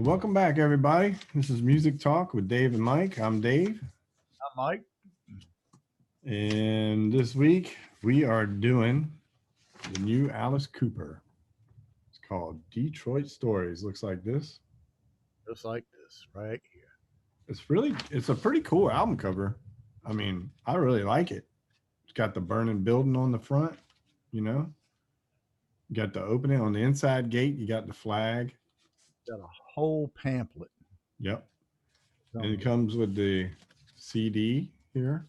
welcome back, everybody. This is Music Talk with Dave and Mike. I'm Dave. I'm Mike. And this week we are doing the new Alice Cooper. It's called Detroit Stories. Looks like this. Just like this right here. It's a pretty cool album cover. I mean, I really like it. It's got the burning building on the front, you know. You got the opening on the inside gate. You got the flag. Got a whole pamphlet. Yep. And it comes with the CD here.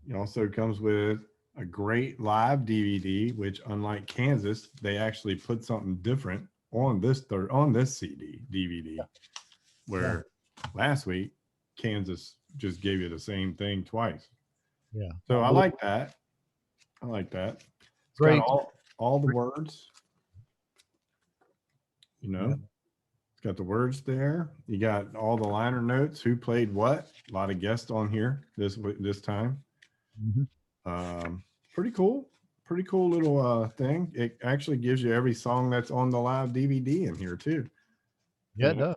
It also comes with a great live DVD, which unlike Kansas, they actually put something different on this CD DVD, where last week Kansas just gave you the same thing twice. Yeah. So I like that. It's great. Got all the words. You know, It's got the words there. You got all the liner notes. Who played what? A lot of guests on here this time. Mm-hmm. Pretty cool little thing. It actually gives you every song that's on the live DVD in here too. Yeah, it does.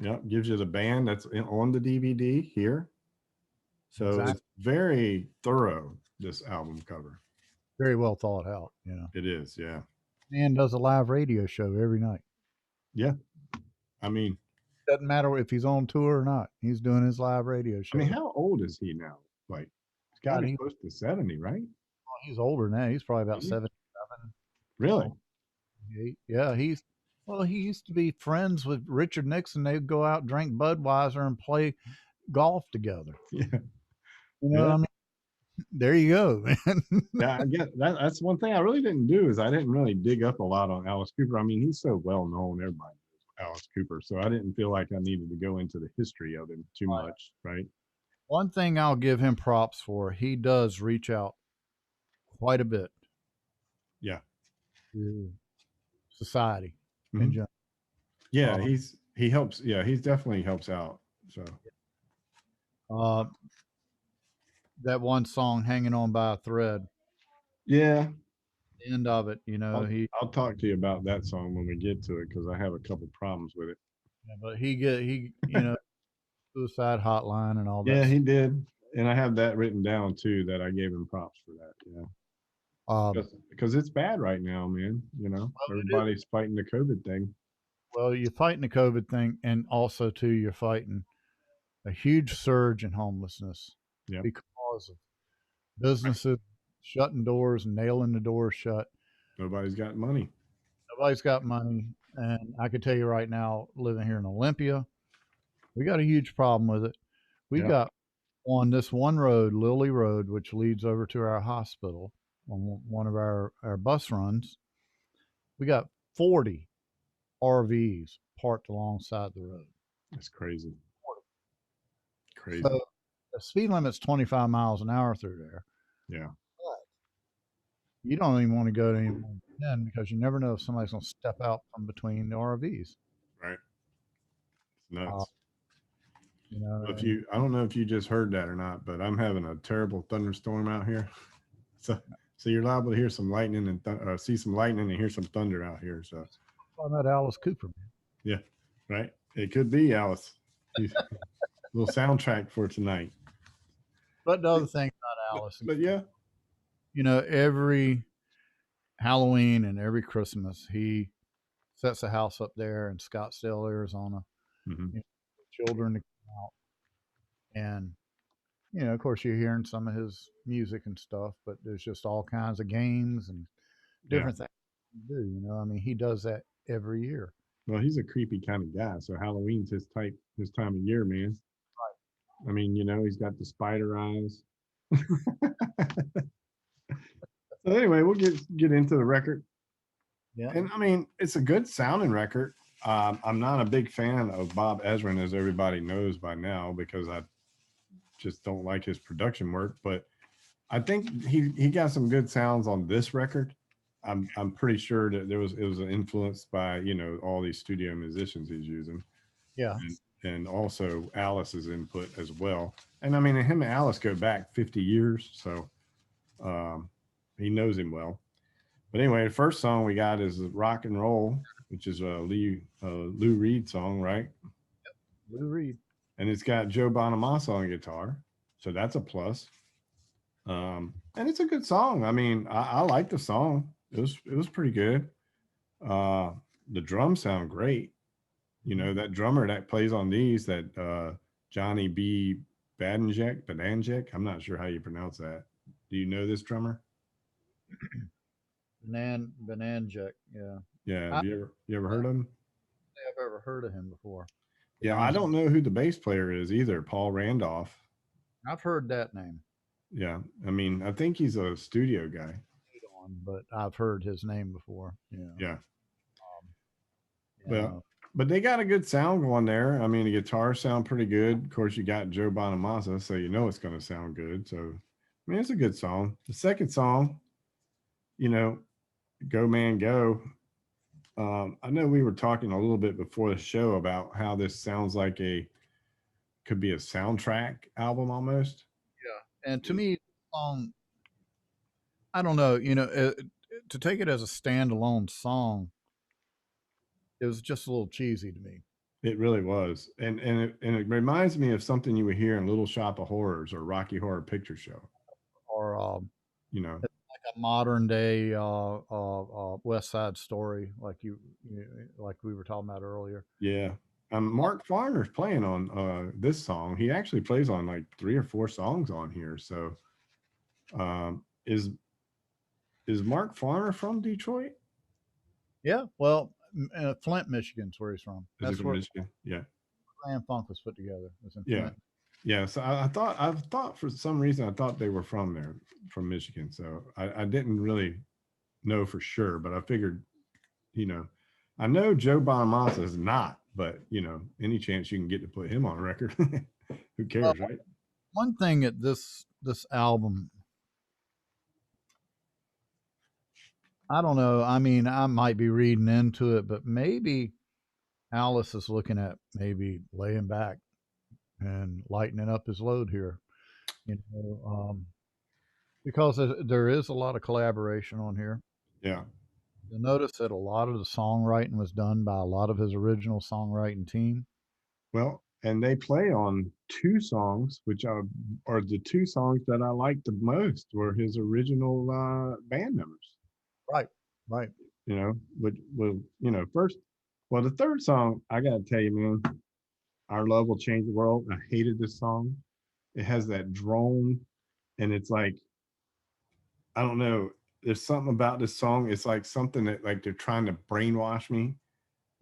Yeah, gives you the band that's on the DVD here. So It's very thorough, this album cover. Very well thought out. It is, yeah. And does a live radio show every night. Yeah. I mean, doesn't matter if he's on tour or not. He's doing his live radio show. I mean, how old is he now? Like, he's got to be close to 70, right? Well, he's older now. He's probably about 77. Really? Yeah, he used to be friends with Richard Nixon. They'd go out, drink Budweiser, and play golf together. Yeah. You know what I mean? There you go, man. Yeah, I get that. That's one thing I really didn't do is I didn't really dig up a lot on Alice Cooper. I mean, he's so well known, everybody knows Alice Cooper. So I didn't feel like I needed to go into the history of him too much, right? One thing I'll give him props for, he does reach out quite a bit. Yeah. To society in general. Yeah, he helps. Yeah, he definitely helps out. So that one song, Hanging On by a Thread. Yeah. The end of it, I'll talk to you about that song when we get to it because I have a couple problems with it. Yeah, but he suicide hotline and all that. Yeah, he did. And I have that written down too, that I gave him props for that. Yeah. Because it's bad right now, man. Everybody's fighting the COVID thing. Well, you're fighting the COVID thing, and also too, you're fighting a huge surge in homelessness because of businesses shutting doors and nailing the doors shut. Nobody's got money. And I can tell you right now, living here in Olympia, we got a huge problem with it. We got on this one road, Lilly Road, which leads over to our hospital on one of our bus runs. We got 40 RVs parked alongside the road. That's crazy. 40. Crazy. So the speed limit's 25 miles an hour through there. Yeah. But you don't even want to go to any more than 10 because you never know if somebody's going to step out from between the RVs. Right. It's nuts. I don't know if you just heard that or not, but I'm having a terrible thunderstorm out here. So you're liable to hear some lightning and see some lightning and hear some thunder out here. So talking about Alice Cooper, man. Yeah, right. It could be Alice. Little soundtrack for tonight. But the other thing about Alice, but yeah, every Halloween and every Christmas, he sets a house up there in Scottsdale, Arizona. For children to come out, and of course, you're hearing some of his music and stuff, but there's just all kinds of games and different things to do. I mean, he does that every year. Well, he's a creepy kind of guy, so Halloween's his time of year, man. Right. I mean, he's got the spider eyes. So anyway, we'll get into the record. Yeah. And I mean, it's a good sounding record. I'm not a big fan of Bob Ezrin, as everybody knows by now, because I just don't like his production work. But I think he got some good sounds on this record. I'm pretty sure that it was influenced by all these studio musicians he's using. Yeah. And also Alice's input as well. And I mean, him and Alice go back 50 years, so he knows him well. But anyway, the first song we got is Rock and Roll which is a Lou Reed song, right? Lou Reed. And it's got Joe Bonamassa on guitar, so that's a plus. And it's a good song. I mean, I like the song. It was pretty good. Uh, the drums sound great. You know, that drummer that plays on these, that Johnny B. Badanjek. I'm not sure how you pronounce that. Do you know this drummer? Bananjek. Yeah. Yeah. I Have don't you ever heard of him? think I've ever heard of him before. To be Yeah, I honest, don't know who the bass player is either. Paul Randolph. I've heard that name Yeah, I mean, I think he's a studio guy. but I've heard his name before. Yeah. Yeah. Um, Well, yeah. but they got a good sound going there. I mean, the guitars sound pretty good. Of course, you got Joe Bonamassa, so you know it's going to sound good. So, I mean, it's a good song. The second song, you know, Go Man Go. I know we were talking a little bit before the show about how this sounds like could be a soundtrack album almost. Yeah. And to me, I don't know. To take it as a standalone song, it was just a little cheesy to me. It really was, and it reminds me of something you would hear in Little Shop of Horrors or Rocky Horror Picture Show. Or You know, like a modern day West Side Story, like we were talking about earlier. yeah. Mark Farner's playing on this song. He actually plays on like 3 or 4 songs on here. So, um, is Mark Farner from Detroit? Yeah. Well, Flint, Michigan's where he's from. Is he That's from where Michigan? Yeah, Grand Funk was put together. It was in yeah, Flint. yeah. So I thought for some reason I thought they were from there, from Michigan. So I didn't really know for sure, but I figured, you know, I know Joe Bonamassa is not, but any chance you can get to put him on record, who Well, cares, right? one thing at this album, I don't know. I mean, I might be reading into it, but maybe Alice is looking at maybe laying back and lightening up his load here. You know, because there is a lot of collaboration on here. Yeah. You'll notice that a lot of the songwriting was done by a lot of his original songwriting team. Well, and they play on 2 songs, which are the 2 songs that I liked the most were his original band members. Right, right. First, well, the third song, I got to tell you, man, Our Love Will Change the World. I hated this song. It has that drone, and it's like, I don't know. There's something about this song. It's like something that like they're trying to brainwash me.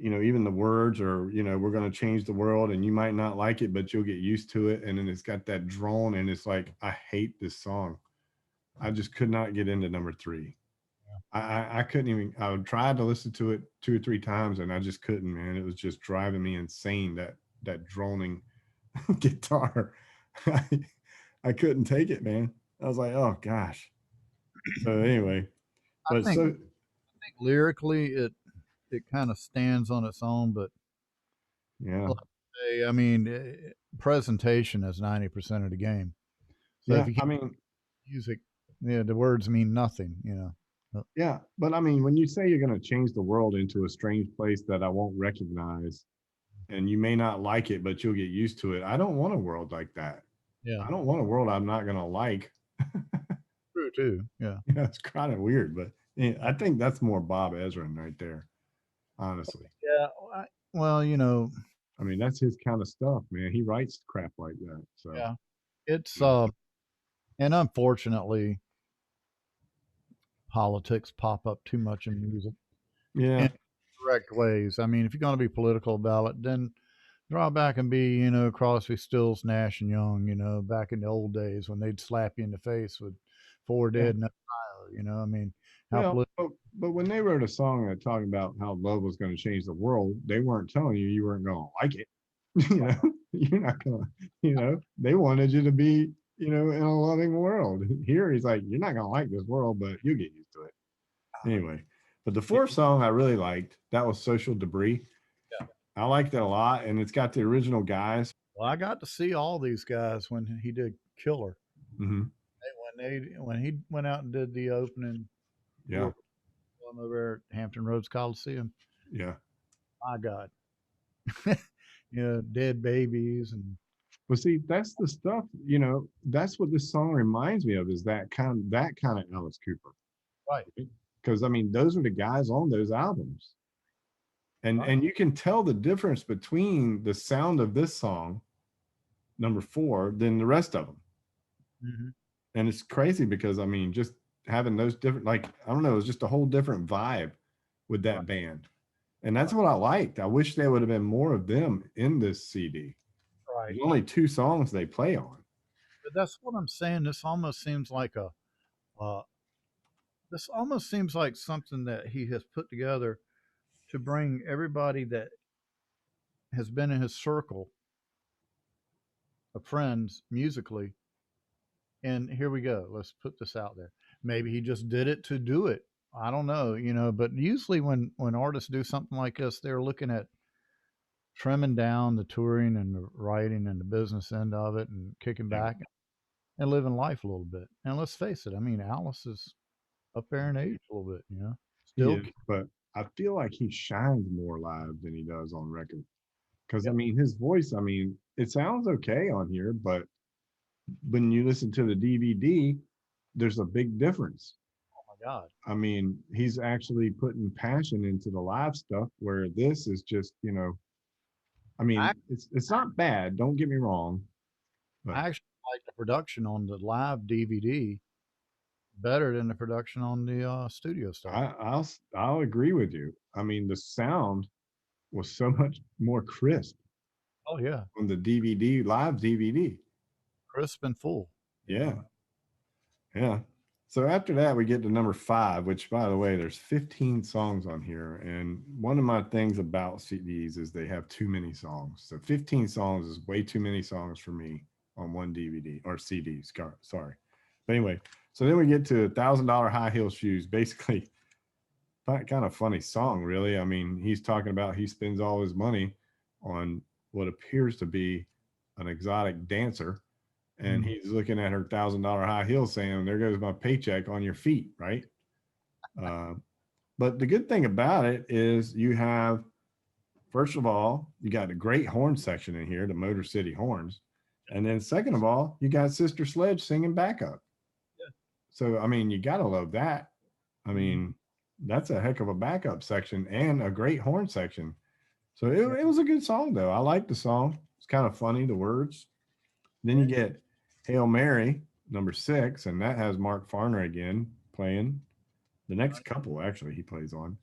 Even the words are, we're going to change the world and you might not like it, but you'll get used to it. And then it's got that drone and it's like, I hate this song. I just could not get into number 3. I couldn't even, I would try to listen to it 2 or 3 times and I just couldn't, man. It was just driving me insane, that droning guitar. I, I couldn't take it, man. I was like, oh gosh. So anyway, I but think, so, lyrically it kind of stands on its own, but yeah. like I mean, presentation is 90% of the game. So if Yeah. you I can't mean, music, yeah, the words mean nothing. yeah, but I mean, when you say you're going to change the world into a strange place that I won't recognize, and you may not like it, but you'll get used to it. I don't want a world like that. Yeah, I don't want a world I'm not going to like. true too. Yeah, It's kind of weird, but yeah, I think that's more Bob Ezrin right there, honestly. yeah. Well, I mean, that's his kind of stuff, man. He writes crap like that. So, yeah, it's you know. and unfortunately, politics pop up too much in music Yeah, in correct ways. I mean, if you're going to be political about it, then draw back and be, Crosby, Stills, Nash and Young. Back in the old days when they'd slap you in the face with four yeah. dead and a fire. I mean, how Well, political. but when they wrote a song that talked about how love was going to change the world, they weren't telling you weren't going to like it. you know, you're not going to, they wanted you to be, in a loving world. Here he's like, you're not going to like this world, but you get used to it. Anyway, but the fourth song I really liked, that was Social Debris. I liked it a lot, and it's got the original guys. Well, I got to see all these guys when he did Killer. Mm-hmm. When he went out and did the opening Yeah. tour over at Hampton Roads Coliseum. Yeah. My God. Dead babies and Well, see, that's the stuff, that's what this song reminds me of is that kind of Alice Cooper. right, Because I mean, those are the guys on those albums. And right. and you can tell the difference between the sound of this song, number 4, than the rest of them. Hmm. And it's crazy because I mean, just having those different, like, I don't know, it's just a whole different vibe with Right, that band. And that's right, what I liked. I wish there would have been more of them in this CD. right. There's only 2 songs they play on. But that's what I'm saying. This almost seems like uh, this almost seems like something that he has put together to bring everybody that has been in his circle of friends musically. And here we go. Let's put this out there. Maybe he just did it to do it. I don't know, but usually when artists do something like this, they're looking at trimming down the touring and the writing and the business end of it and kicking Yeah. back and living life a little bit. And let's face it, I mean, Alice is up there in age a little bit, He still. is, but I feel like he shines more live than he does on record. Because I Yep. mean, his voice, I mean, it sounds okay on here, but when you listen to the DVD, there's a big difference. Oh my God. I mean, he's actually putting passion into the live stuff where this is just, I I, mean, it's not bad, don't get me wrong, but I actually like the production on the live DVD better than the production on the studio stuff. I'll agree with you. I mean, the sound was so much more crisp Oh yeah, on the DVD, live DVD. crisp and full. You Yeah. know, Yeah. So after that, we get to number 5, which, by the way, there's 15 songs on here. And one of my things about CDs is they have too many songs. So 15 songs is way too many songs for me on one DVD or CD. Sorry. But anyway, so then we get to $1,000 high heel shoes. Basically, kind of funny song, really. I mean, he's talking about he spends all his money on what appears to be an exotic dancer, and mm, he's looking at her $1,000 high heels saying, there goes my paycheck on your feet, right? uh, but the good thing about it is you have, first of all, you got a great horn section in here, the Motor City horns, and then second of all, you got Sister Sledge singing backup. yeah. So I mean, you gotta love that. I Mm, mean, that's a heck of a backup section and a great horn section. So yeah. it was a good song though. I like the song. It's kind of funny, the words. Then you Yeah. get Hail Mary, number 6, and that has Mark Farner again playing. The next couple, actually, he plays on,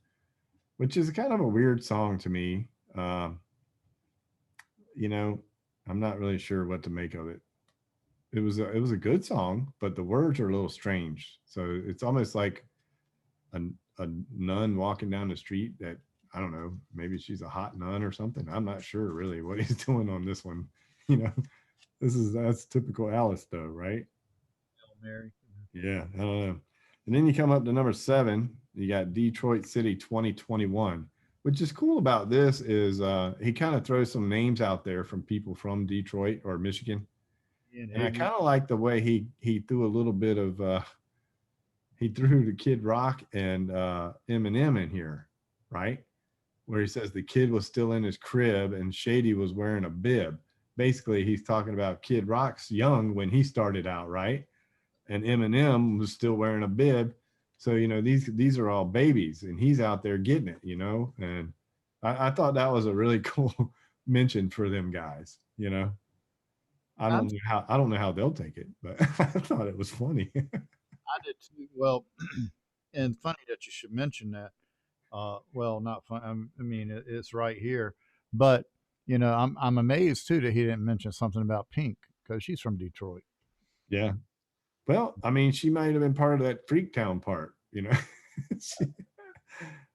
which is kind of a weird song to me. Um, you know, I'm not really sure what to make of it. It was a good song, but the words are a little strange. So it's almost like a, a nun walking down the street that, I don't know, maybe she's a hot nun or something. I'm not sure really what he's doing on this one. You know, that's typical Alice though, right? Hail Mary. Yeah, I don't know. And then you come up to number 7. You got Detroit City 2021. Which is cool about this is he kind of throws some names out there from people from Detroit or Michigan, And and I Iggy. kind of like the way he threw a little bit of he threw the Kid Rock and Eminem in here, right? Where he says the kid was still in his crib and Shady was wearing a bib. Basically, he's talking about Kid Rock's young when he started out, right? And Eminem was still wearing a bib. So these are all babies, and he's out there getting it, And I thought that was a really cool mention for them guys. I'm, I don't know how they'll take it, but I thought it was funny. I did too. Well, and funny that you should mention that. Well, not fun. I mean, it's right here, but I'm amazed too that he didn't mention something about Pink because she's from Detroit. Yeah. Well, I mean, she might have been part of that Freaktown part. She- uh,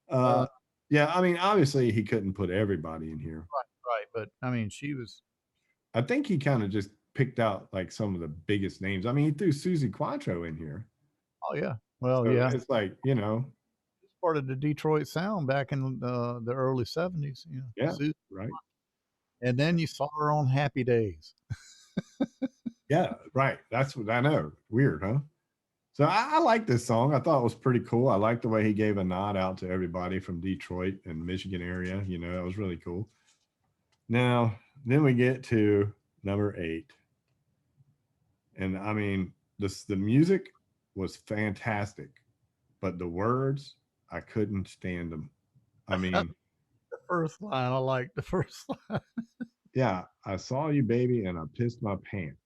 Well, yeah, I mean, obviously he couldn't put everybody in here. right, right, but I mean, she was. I think he kind of just picked out like some of the biggest names. I mean, he threw Susie Quattro in here. Oh yeah. Well, So yeah. it's like, It's part of the Detroit sound back in the early '70s. yeah, Susan. right. And then you saw her on Happy Days. Yeah, right. That's what I know. Weird, huh? So I like this song. I thought it was pretty cool. I like the way he gave a nod out to everybody from Detroit and Michigan area. You know, that was really cool. Now, then we get to number 8. And I mean, the music was fantastic, but the words, I couldn't stand them. I mean, The first line, I like the first line. yeah, I saw you, baby, and I pissed my pants.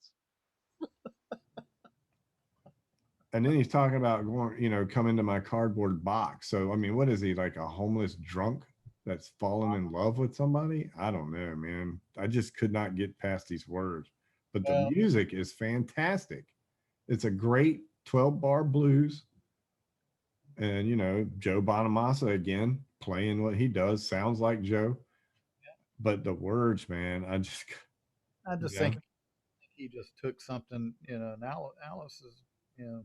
And then he's talking about going, come into my cardboard box. So, I mean, what is he, like a homeless drunk that's fallen in love with somebody? I don't know, man. I just could not get past these words. But the Well, music is fantastic. It's a great 12 bar blues. And, Joe Bonamassa again, playing what he does, sounds like Joe. But the words, man, I just yeah, think he just took something, and Alice is, you know,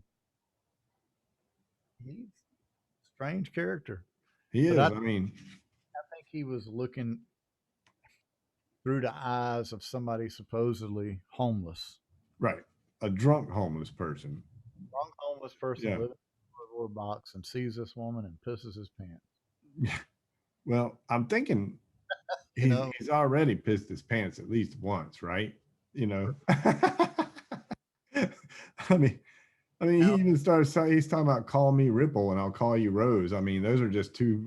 he's a strange character. he But I is. I mean, think he was looking through the eyes of somebody supposedly homeless. right. A drunk homeless person. Drunk homeless person Yeah. living in a cardboard box and sees this woman and pisses his pants. Well, I'm thinking You he's know, he's already pissed his pants at least once, right? I mean, he now, even starts. He's talking about call me Ripple and I'll call you Rose. I mean, those are just two.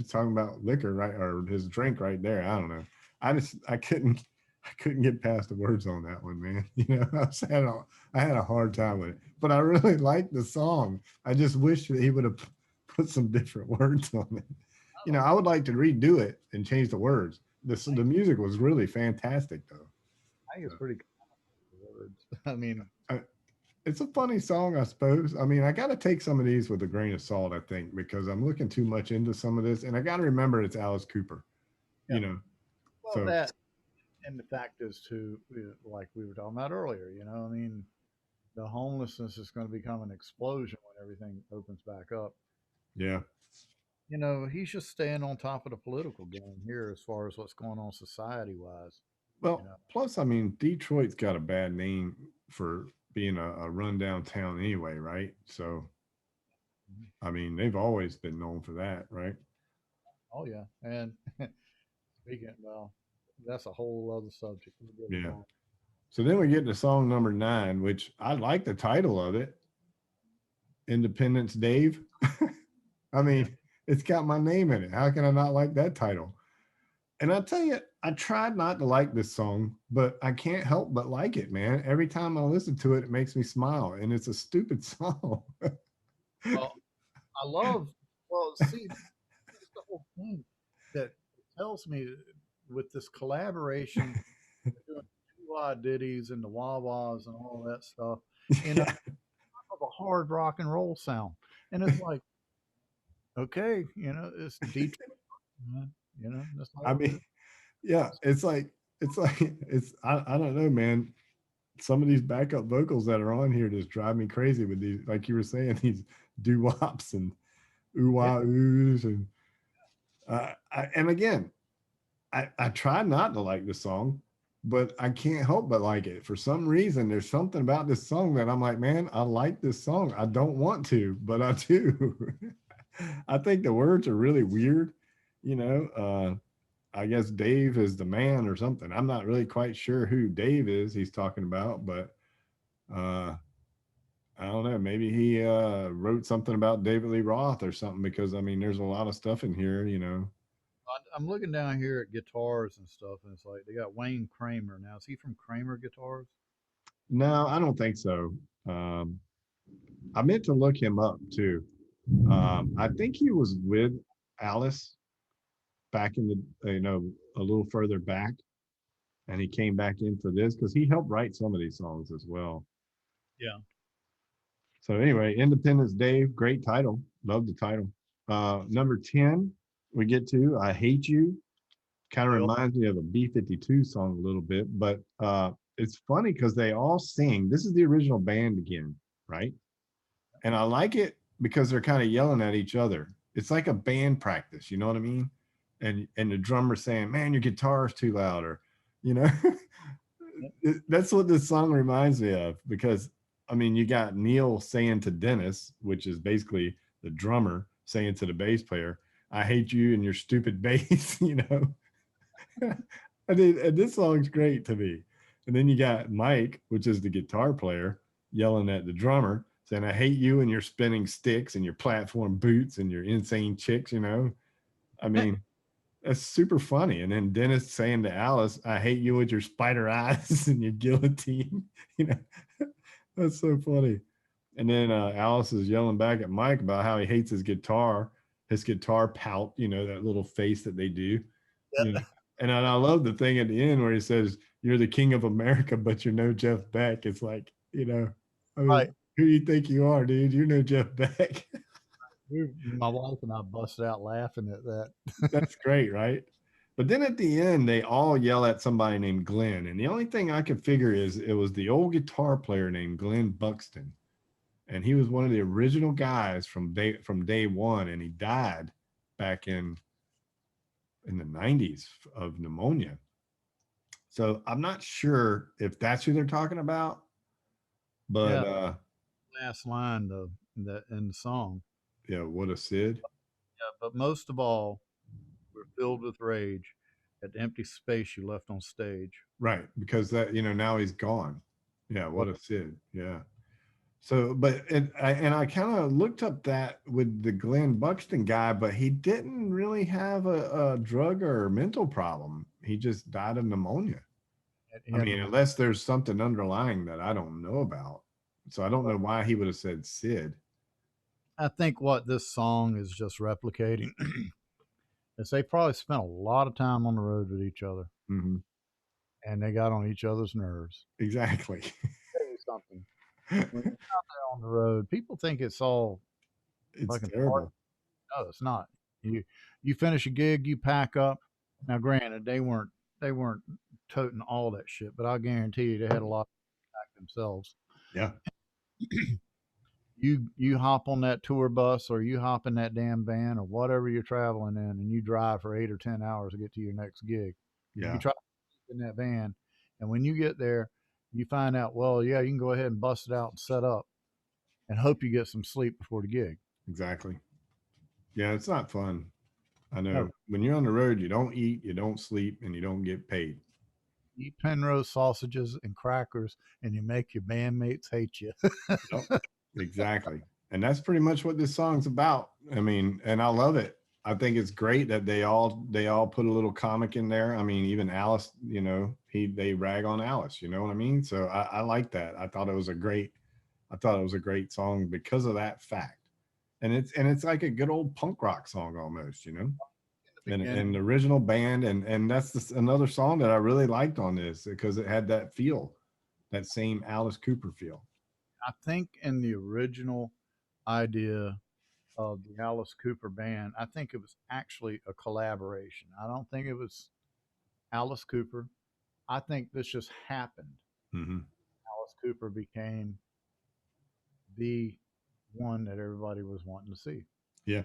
Talking about liquor, right, or his drink right there. I don't know. I couldn't get past the words on that one, man. I had a hard time with it, but I really liked the song. I just wish that he would have put some different words on it. I would like to redo it and change the words. The music was really fantastic, though. I think it's pretty common words. I mean, I, it's a funny song, I suppose. I mean, I got to take some of these with a grain of salt, I think, because I'm looking too much into some of this, and I got to remember it's Alice Cooper. yeah. You know, Well, so that and the fact is too, like we were talking about earlier. I mean, the homelessness is going to become an explosion when everything opens back up. yeah. He's just staying on top of the political game here as far as what's going on society wise. You Well, know, plus, I mean, Detroit's got a bad name for being a rundown town anyway, right? So, Mhm. I mean, they've always been known for that, right? Oh yeah, and speaking, well, that's a whole other subject. We'll get Yeah. along. So then we get to song number 9, which I like the title of it, Independence Dave. I Yeah, mean, it's got my name in it. How can I not like that title? And I tell you, I tried not to like this song, but I can't help but like it, man. Every time I listen to it, it makes me smile, and it's a stupid song. well, I love. Well, see, that's the whole thing that tells me with this collaboration, doing doo ditties and the wah wahs and all that stuff, Yeah. of a hard rock and roll sound, and it's like, okay, it's Detroit, man. That's I all it mean, is. yeah, I don't know, man. Some of these backup vocals that are on here just drive me crazy with these, like you were saying, these doo wops and ooh Yeah, wah oohs and again, I try not to like the song, but I can't help but like it. For some reason, there's something about this song that I'm like, man, I like this song. I don't want to, but I do. I think the words are really weird. I guess Dave is the man or something. I'm not really quite sure who Dave is he's talking about, but uh, I don't know. Maybe he wrote something about David Lee Roth or something because I mean, there's a lot of stuff in here. I'm looking down here at guitars and stuff, and it's like they got Wayne Kramer now. Is he from Kramer Guitars? No, I don't think so. Um, I meant to look him up too. I think he was with Alice back in a little further back, and he came back in for this because he helped write some of these songs as well. Yeah. So anyway, Independence Dave, great title. Love the title. Number 10, we get to I Hate You. Kind of They all, reminds me of a B-52 song a little bit, but it's funny because they all sing. This is the original band again, right? And I like it because they're kind of yelling at each other. It's like a band practice, you know what I mean? And the drummer saying, "Man, your guitar is too loud," or you know, yeah. that's what this song reminds me of because I mean, you got Neil saying to Dennis, which is basically the drummer saying to the bass player, "I hate you and your stupid bass," you know. I mean, and this song's great to me. And then you got Mike, which is the guitar player, yelling at the drummer, saying, "I hate you and your spinning sticks and your platform boots and your insane chicks," you know. I mean, that's super funny. And then Dennis saying to Alice, "I hate you with your spider eyes and your guillotine." You know, that's so funny. And then Alice is yelling back at Mike about how he hates his guitar pout, you know, that little face that they do. You know, and I love the thing at the end where he says, "You're the king of America, but you're no Jeff Beck." It's like, you know, I mean, Right. who do you think you are, dude? You're no Jeff Beck. My wife and I busted out laughing at that. That's great, right? But then at the end, they all yell at somebody named Glenn. And the only thing I could figure is it was the old guitar player named Glenn Buxton. And he was one of the original guys from day one. And he died back in the 90s of pneumonia. So I'm not sure if that's who they're talking about, but Yeah, last line though in the song. yeah, what a Sid. Yeah, but most of all, we're filled with rage at the empty space you left on stage. Right, because that, you know, now he's gone. Yeah, what What a Sid. Yeah. So, but I kind of looked up that with the Glenn Buxton guy, but he didn't really have a drug or mental problem. He just died of pneumonia. he I had mean, pneumonia. unless there's something underlying that I don't know about. So I don't know why he would have said Sid. I think what this song is just replicating is they probably spent a lot of time on the road with each other, Hmm. and they got on each other's nerves. Exactly. Tell you something. When you're out there on the road, people think it's all It's fucking party. terrible. No, it's not. You you finish a gig, you pack up. Now, granted, they weren't toting all that shit, but I guarantee you they had a lot to pack themselves. Yeah, You hop on that tour bus or you hop in that damn van or whatever you're traveling in, and you drive for 8 or 10 hours to get to your next gig. You yeah, try to sleep in that van, and when you get there, you find out, well, yeah, you can go ahead and bust it out and set up and hope you get some sleep before the gig. exactly. Yeah, it's not fun. I know. No, When you're on the road, you don't eat, you don't sleep, and you don't get paid. eat Penrose sausages and crackers, and you make your bandmates hate you. Yep, exactly. And that's pretty much what this song's about. I mean, and I love it. I think it's great that they all put a little comic in there. I mean, even Alice, you know, they rag on Alice, you know what I mean? So I like that. I thought it was a great song because of that fact. And it's like a good old punk rock song almost, you know? In the And beginning, the original band, and that's another song that I really liked on this because it had that feel, that same Alice Cooper feel. I think in the original idea of the Alice Cooper band, I think it was actually a collaboration. I don't think it was Alice Cooper. I think this just happened. Hmm. Alice Cooper became the one that everybody was wanting to see. Yeah.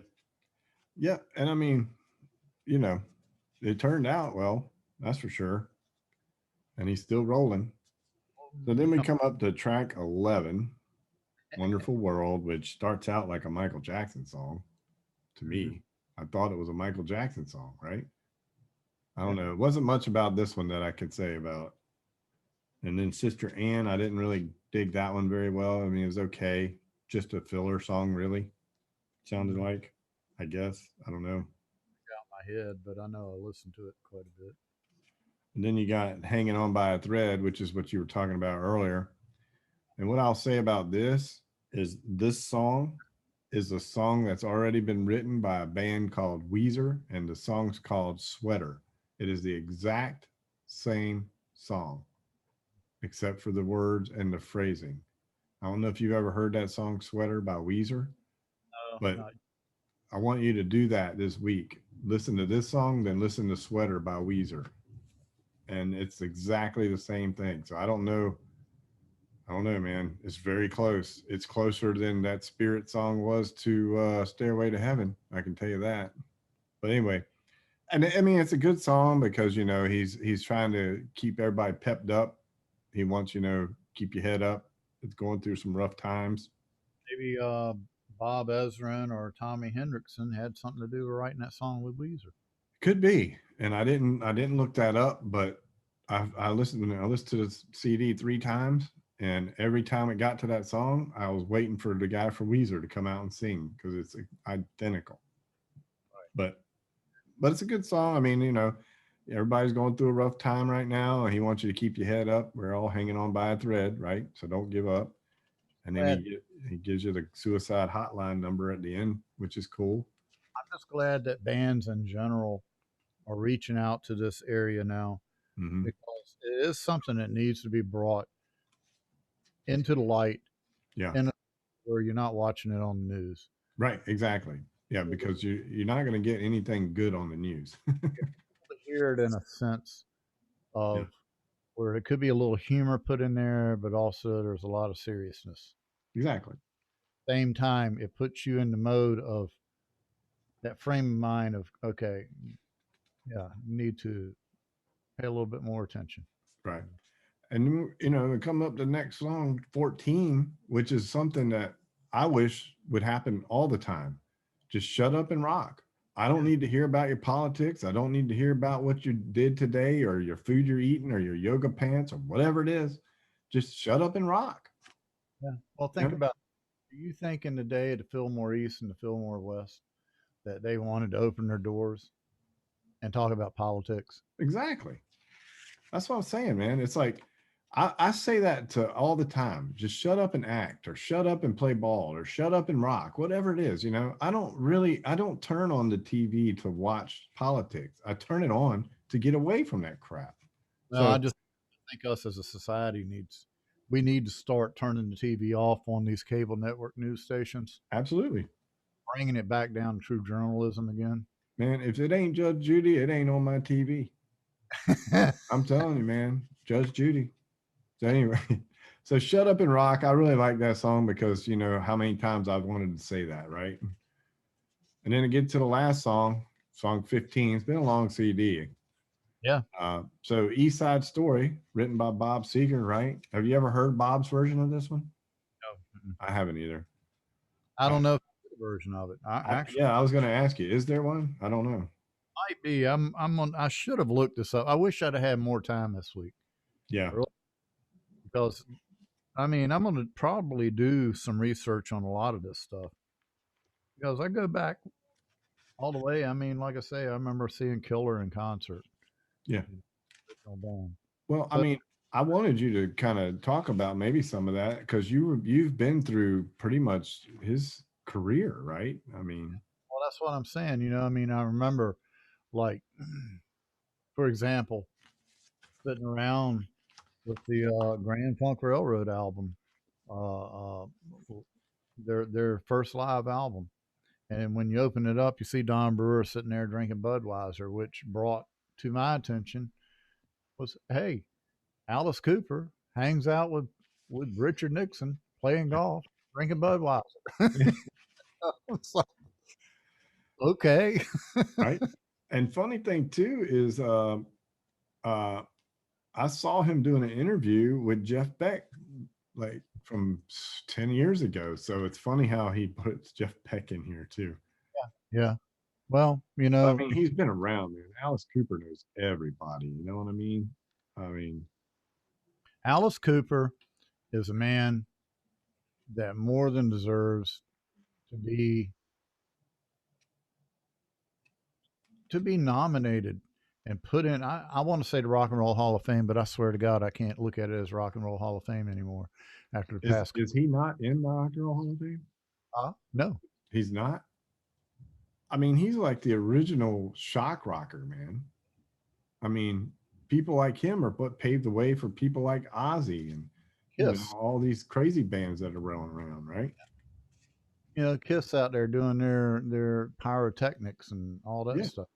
Yeah. And I mean, you know, it turned out well, that's for sure. And he's still rolling. So then we No, come up to track 11, Wonderful World, which starts out like a Michael Jackson song to mhm, me. I thought it was a Michael Jackson song, right? I don't yeah, know. It wasn't much about this one that I could say about. And then Sister Ann, I didn't really dig that one very well. I mean, it was okay. Just a filler song, really. Sounded mhm. like, I guess. I don't know. Out my head, but I know I listened to it quite a bit. And then you got Hanging On by a Thread, which is what you were talking about earlier. And what I'll say about this is this song is a song that's already been written by a band called Weezer, and the song's called Sweater. It is the exact same song, except for the words and the phrasing. I don't know if you've ever heard that song Sweater by Weezer, No, but not I want you to do that this week. Listen to this song, then listen to Sweater by Weezer. And it's exactly the same thing. So I don't know. I don't know, man. It's very close. It's closer than that Spirit song was to Stairway to Heaven. I can tell you that. But anyway, and I mean, it's a good song because you know he's trying to keep everybody pepped up. He wants, you know, keep your head up it's going through some rough times. Maybe Bob Ezrin or Tommy Hendrickson had something to do with writing that song with Weezer. Could be, and I didn't look that up, but I listened to the CD 3 times, and every time it got to that song, I was waiting for the guy from Weezer to come out and sing because it's identical. But it's a good song. I mean, everybody's going through a rough time right now, and he wants you to keep your head up. We're all hanging on by a thread, right? So don't give up. And then he gives you the suicide hotline number at the end, which is cool. I'm just glad that bands in general are reaching out to this area now because it is something that needs to be brought into the light Yeah. in a, where you're not watching it on the news. Right. Exactly. Yeah, because you're not going to get anything good on the news. To hear it in a sense of Yeah. where it could be a little humor put in there, but also there's a lot of seriousness. Exactly. Same time, it puts you in the mode of that frame of mind of, okay, yeah, you need to pay a little bit more attention. Right. And come up the next song, 14, which is something that I wish would happen all the time. Just shut up and rock. I don't need to hear about your politics. I don't need to hear about what you did today or your food you're eating or your yoga pants or whatever it is. Just shut up and rock. Yeah. Well, think about, do you think in the day of the Fillmore East and the Fillmore West that they wanted to open their doors and talk about politics? Exactly. That's what I'm saying, man. It's like I say that to all the time. Just shut up and act, or shut up and play ball, or shut up and rock, whatever it is. I don't turn on the TV to watch politics. I turn it on to get away from that crap. No, I So just think us as a society we need to start turning the TV off on these cable network news stations, absolutely, bringing it back down to true journalism again. man. If it ain't Judge Judy, it ain't on my TV. I'm telling you, man. Judge Judy. So anyway, so shut up and rock. I really like that song because how many times I've wanted to say that, right? And then to get to the last song, song 15. It's been a long CD. Yeah. So Eastside Story, written by Bob Seger, right? Have you ever heard Bob's version of this one? No. I haven't either. I don't know if there's a version of it. I was going to ask you, is there one? I don't know. Might be. I should have looked this up. I wish I'd have had more time this week. Yeah. Really, because I'm going to probably do some research on a lot of this stuff because I go back all the way. Like I say, I remember seeing Killer in concert. Yeah. Band. Well, I wanted you to kind of talk about maybe some of that because you've been through pretty much his career, right? Well, that's what I'm saying. I remember, like, for example, sitting around with the Grand Funk Railroad album, uh, uh, their first live album. And when you open it up, you see Don Brewer sitting there drinking Budweiser, which brought to my attention was, hey, Alice Cooper hangs out with Richard Nixon playing golf, drinking Budweiser. It's like, okay. Right. And funny thing too is I saw him doing an interview with Jeff Beck like from 10 years ago. So it's funny how he puts Jeff Beck in here too. Yeah. Well, he's been around, man. Alice Cooper knows everybody. You know what I mean? Alice Cooper is a man that more than deserves to be nominated and put in. I want to say the Rock and Roll Hall of Fame, but I swear to God, I can't look at it as Rock and Roll Hall of Fame anymore after the past. Is he not in the Rock and Roll Hall of Fame? No, he's not. He's like the original shock rocker, man. People like him are what paved the way for people like Ozzy and all these crazy bands that are rolling around, right? Kiss out there doing their pyrotechnics and all that stuff.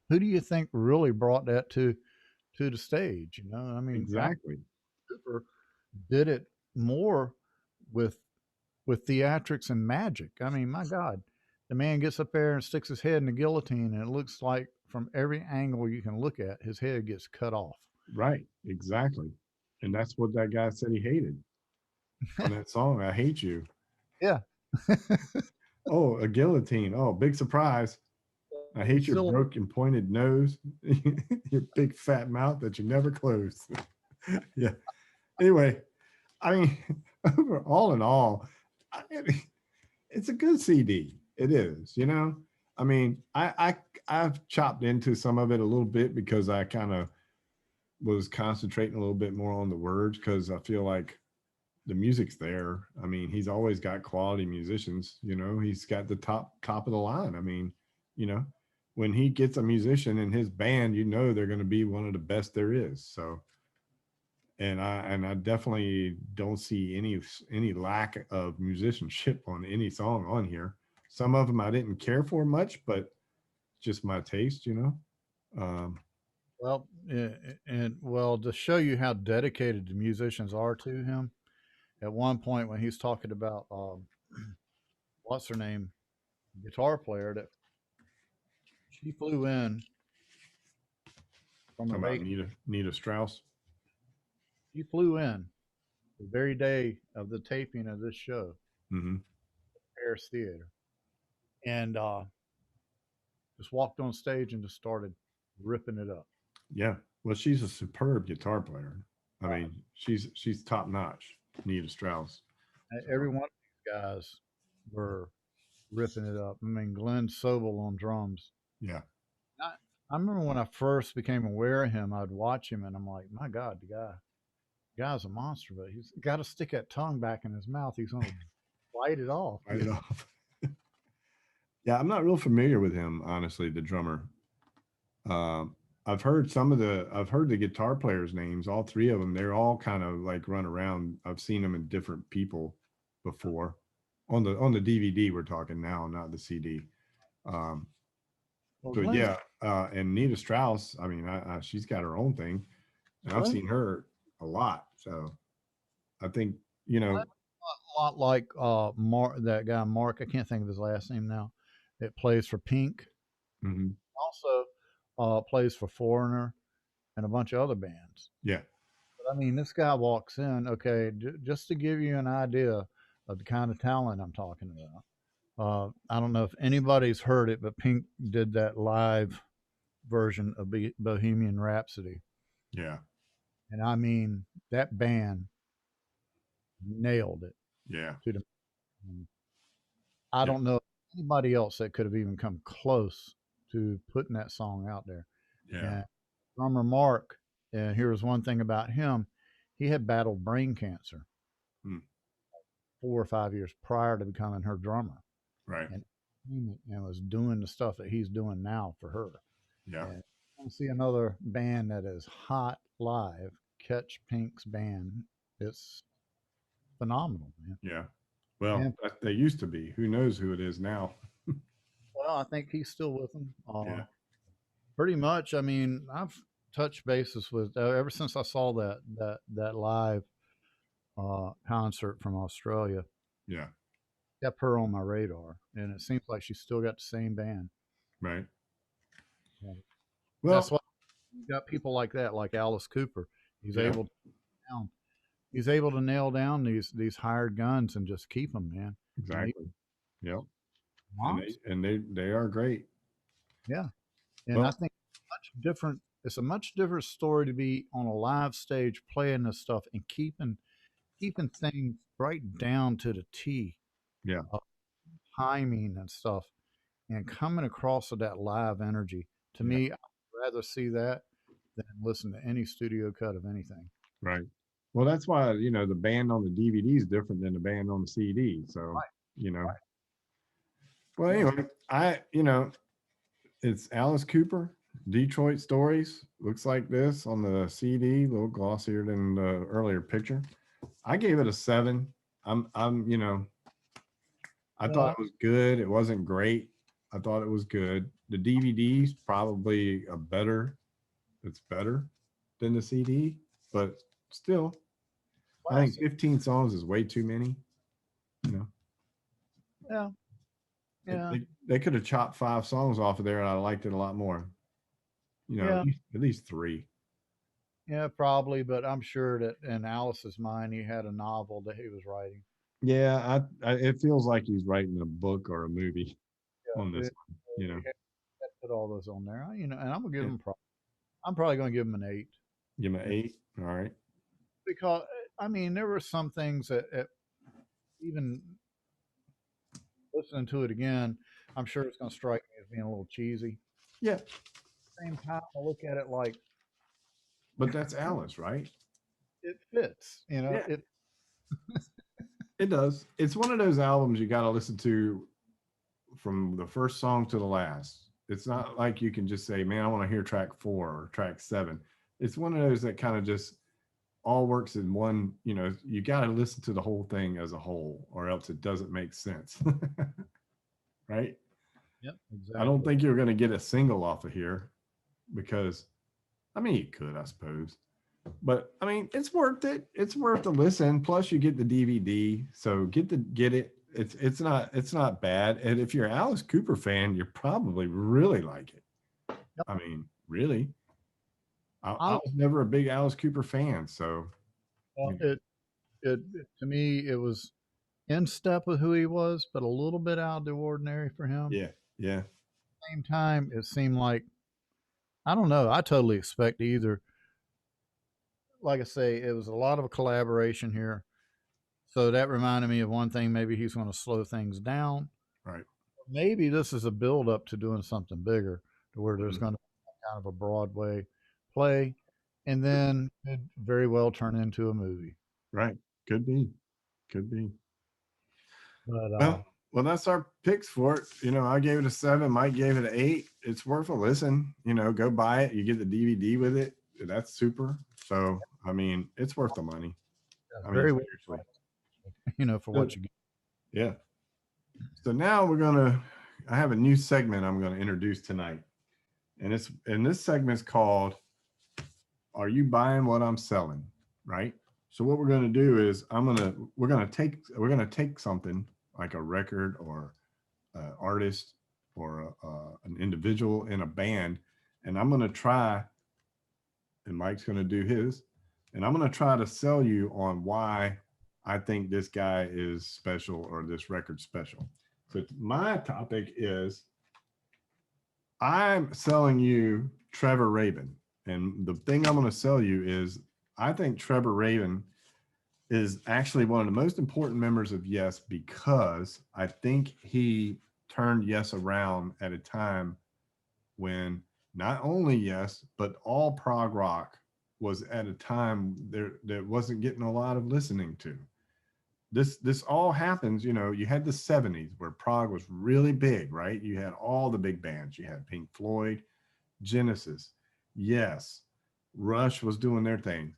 Who do you think really brought that to the stage? Exactly. Cooper did it more with theatrics and magic. My God, the man gets up there and sticks his head in the guillotine, and it looks like from every angle you can look at, his head gets cut off. Right. Exactly. And that's what that guy said he hated. on that song. I hate you. Yeah. Oh, a guillotine. Oh, big surprise. I hate He's your still broken pointed nose, your big fat mouth that you never close. Yeah. Anyway, I mean, all in all, I mean, it's a good CD. It is, you know. I mean, I've chopped into some of it a little bit because I kind of was concentrating a little bit more on the words because I feel like the music's there. I mean, he's always got quality musicians, you know. He's got the top of the line. I mean, you know, when he gets a musician in his band, you know they're going to be one of the best there is. So, and I definitely don't see any lack of musicianship on any song on here. Some of them I didn't care for much, but just my taste, you know. Um, well, and well, to show you how dedicated the musicians are to him, at one point when he's talking about what's her name, guitar player that she flew in from a talking about vac, Nita Strauss. she flew in the very day of the taping of this show, Hmm. Paris Theater, and just walked on stage and just started ripping it up. Yeah. Well, she's a superb guitar player. I Right. mean, she's top notch, Nita Strauss. Every So one of these guys were ripping it up. I mean, Glenn Sobel on drums. yeah, I, I remember when I first became aware of him, I'd watch him and I'm like, my God, guy's a monster, but he's got to stick that tongue back in his mouth. He's going to bite it off. write it off. Yeah, I'm not real familiar with him, honestly, the drummer. Um, I've heard the guitar players' names, all three of them. They're all kind of like run around. I've seen them in different people before. On the DVD we're talking now, not the CD. Um, Well, so yeah, and Nita Strauss, I mean, she's got her own thing, and I've Glenn's seen her a lot. So I think, you know, a lot like Mark, that guy Mark. I can't think of his last name now. It plays for Pink. mhm, Also, plays for Foreigner and a bunch of other bands. yeah, But I mean, this guy walks in. Okay, just to give you an idea of the kind of talent I'm talking about. I don't know if anybody's heard it, but Pink did that live version of Bohemian Rhapsody, yeah, and I mean that band nailed it yeah, to the. I yeah, don't know anybody else that could have even come close to putting that song out there. yeah, And drummer Mark, and here's one thing about him: he had battled brain cancer mm, 4 or 5 years prior to becoming her drummer, right, and was doing the stuff that he's doing now for her. yeah, And I see another band that is hot live. Catch Pink's band. It's phenomenal, man. yeah. Well, And they used to be. Who knows who it is now? well, I think he's still with them. Yeah, Pretty much. I mean, I've touched bases with ever since I saw that live concert from Australia. yeah, Kept her on my radar, and it seems like she's still got the same band. right. Yeah. That's Well, why you got people like that, like Alice Cooper. He's yeah, able to down. He's able to nail down these hired guns and just keep them, man. And they exactly. Yep. And monster. they are great. Yeah, and I Well, think much different. It's a much different story to be on a live stage playing this stuff and keeping things right down to the T, yeah, of timing and stuff, and coming across with that live energy. To yeah, me, I'd rather see that than listen to any studio cut of anything. right. Well, that's why, you know, the band on the DVD is different than the band on the CD. So, Right, you know, right. well, Yeah. anyway, you know, it's Alice Cooper, Detroit Stories. Looks like this on the CD, a little glossier than the earlier picture. I gave it a 7. You know, I thought Yeah. it was good. It wasn't great. I thought it was good. The DVD's probably it's better than the CD, but still, I think Classic. 15 songs is way too many. You know, Yeah. Yeah. they could have chopped 5 songs off of there and I liked it a lot more. You know, Yeah. at least 3. Yeah, probably, but I'm sure that in Alice's mind, he had a novel that he was writing. Yeah, it feels like he's writing a book or a movie on Yeah, this one, you know. he had put all those on there, and I'm gonna give Yeah. him. I'm probably gonna give him an 8. Give him an Yeah, 8. All right. because I mean, there were some things that even listening to it again, I'm sure it's gonna strike me as being a little cheesy. Yeah, At the same time, I look at it like but that's Alice, right? it fits. Yeah, It. it does. It's one of those albums you got to listen to from the first song to the last. It's not like you can just say, "Man, I want to hear track 4 or track 7." It's one of those that kind of just all works in one, you got to listen to the whole thing as a whole or else it doesn't make sense. Right? Yep, I don't exactly. think you're going to get a single off of here because I mean, you could, I suppose. But I mean, it's worth it. It's worth the listen. Plus, you get the DVD, so get it. It's not bad. And if you're an Alice Cooper fan, you probably really like it. Yep. I mean, really. I I, was never a big Alice Cooper fan, so well, you know, it to me it was in step with who he was, but a little bit out of the ordinary for him. yeah, yeah, Same time, it seemed like I don't know. I totally expect either. Like I say, it was a lot of a collaboration here. So that reminded me of one thing. Maybe he's going to slow things down. right. Maybe this is a build up to doing something bigger, to where there's Mhm. going to be kind of a Broadway play, and then could very well turn into a movie. Right. Could be. Could be. But Well, that's our picks for it. I gave it a 7. Mike gave it an 8. It's worth a listen. Go buy it. You get the DVD with it. That's super. So, I mean, it's worth the money. I mean, very well, seriously. for So, what you get. yeah. So now I have a new segment I'm going to introduce tonight. And this segment's called Are You Buying What I'm Selling? Right? So what we're going to do is we're going to take something like a record or artist or an individual in a band, and I'm going to try, and Mike's going to do his, and I'm going to try to sell you on why I think this guy is special or this record's special. So my topic is I'm selling you Trevor Rabin. And the thing I'm going to sell you is I think Trevor Rabin is actually one of the most important members of Yes because I think he turned Yes around at a time when not only Yes, but all prog rock was at a time there that wasn't getting a lot of listening to. This all happens, you had the 70s where prog was really big, right? You had all the big bands. You had Pink Floyd, Genesis, Yes, Rush was doing their thing.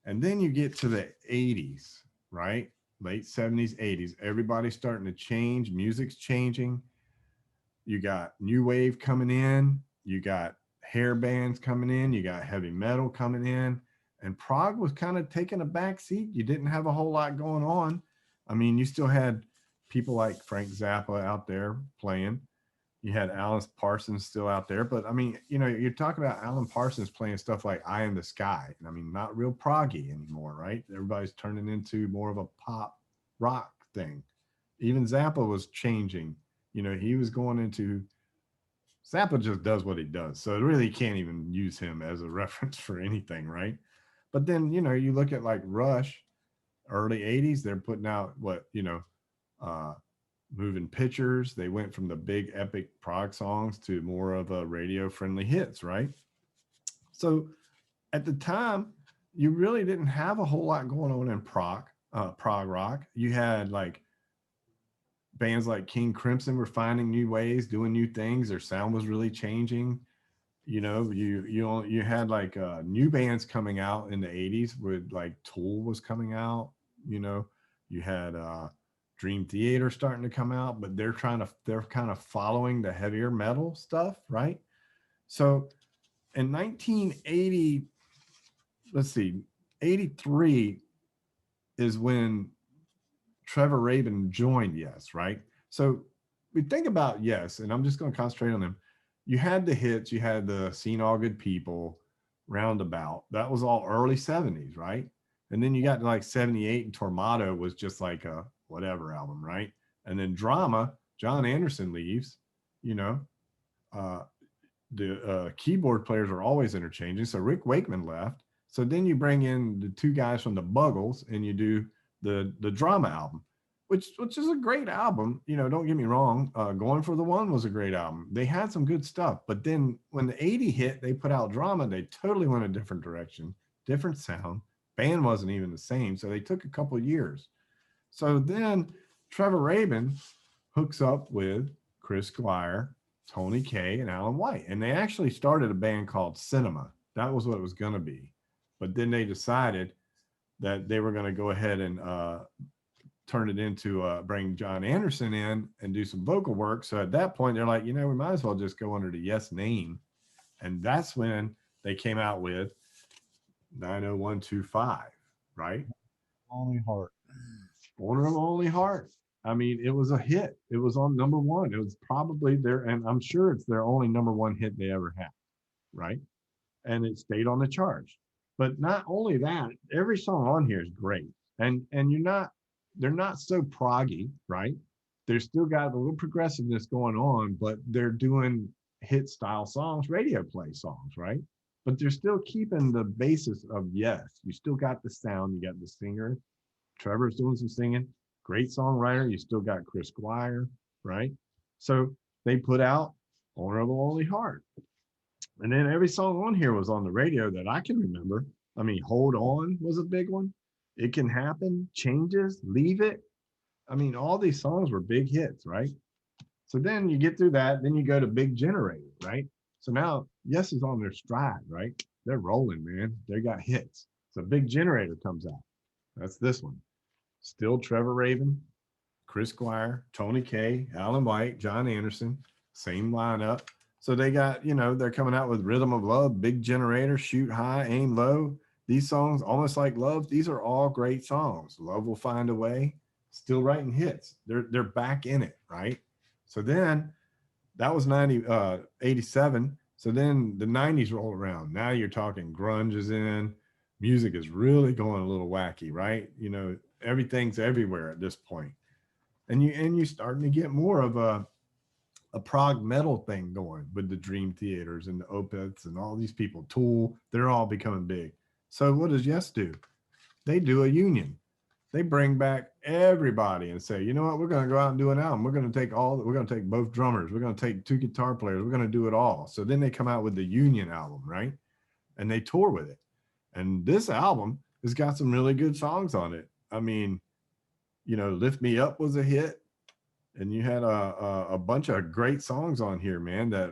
And then you get to the 80s, right? Late 70s, 80s. Everybody's starting to change. Music's changing. You got new wave coming in. You got hair bands coming in. You got heavy metal coming in. And prog was kind of taking a back seat. You didn't have a whole lot going on. I mean, you still had people like Frank Zappa out there playing. You had Alan Parsons still out there, but I mean, you're talking about Alan Parsons playing stuff like Eye in the Sky, and I mean, not real proggy anymore, right? Everybody's turning into more of a pop rock thing. Even Zappa was changing. He was going into Zappa just does what he does, so it really can't even use him as a reference for anything, right? But then you look at like Rush, early '80s, they're putting out what uh, moving pictures. They went from the big epic prog songs to more of a radio friendly hits, right? So at the time, you really didn't have a whole lot going on in prog rock. You had like bands like King Crimson were finding new ways, doing new things. Their sound was really changing. You had like new bands coming out in the 80s with like Tool was coming out. you know you had Dream Theater starting to come out, but they're kind of following the heavier metal stuff, right? So in 1980, let's see, 83 is when Trevor Rabin joined Yes, right? So we think about Yes, and I'm just going to concentrate on them. You had the hits, you had the Seen All Good People, roundabout. That was all early 70s, right? And then you got to like 78 and Tormato was just like a whatever album, right? And then Drama, John Anderson leaves, you know, uh, the keyboard players are always interchanging. So Rick Wakeman left. So then you bring in the two guys from the Buggles and you do the Drama album, which is a great album. You know, don't get me wrong. Going for the One was a great album. They had some good stuff, but then when the 80 hit, they put out Drama. They totally went a different direction, different sound. Band wasn't even the same, so they took a couple years. So then Trevor Rabin hooks up with Chris Squire, Tony Kaye, and Alan White. And they actually started a band called Cinema. That was what it was going to be. But then they decided that they were going to go ahead and turn it into bring John Anderson in and do some vocal work. So at that point, they're like, you know, we might as well just go under the Yes name. And that's when they came out with 90125, right? Lonely Heart. Owner of Lonely Heart. I mean, it was a hit. It was on number one. It was probably their, and I'm sure it's their only number one hit they ever had, right? And it stayed on the charts. But not only that, every song on here is great. And they're not so proggy, right? They're still got a little progressiveness going on, but they're doing hit style songs, radio play songs, right? But they're still keeping the basis of Yes. You still got the sound, you got the singer. Trevor's doing some singing, great songwriter. You still got Chris Squire, right? So they put out Owner of a Lonely Heart. And then every song on here was on the radio that I can remember. I mean, Hold On was a big one. It Can Happen, Changes, Leave It. I mean, all these songs were big hits, right? So then you get through that, then you go to Big Generator, right? So now Yes is on their stride, right? They're rolling, man. They got hits. So Big Generator comes out. That's this one. Still Trevor Rabin, Chris Squire, Tony Kaye, Alan White, John Anderson, same lineup. So they got, you know, they're coming out with Rhythm of Love, Big Generator, Shoot High, Aim Low. These songs, Almost Like Love, these are all great songs. Love Will Find a Way, still writing hits. They're back in it, right? So then that was 87. So then the 90s roll around. Now you're talking grunge is in, music is really going a little wacky, right? You know, everything's everywhere at this point. And you're starting to get more of a prog metal thing going with the Dream Theaters and the Opeths and all these people. Tool, they're all becoming big. So what does Yes do? They do a union. They bring back everybody and say, you know what, we're going to go out and do an album. We're going to take both drummers. We're going to take two guitar players. We're going to do it all. So then they come out with the Union album, right? And they tour with it. And this album has got some really good songs on it. I mean, you know, Lift Me Up was a hit. And you had a bunch of great songs on here, man, that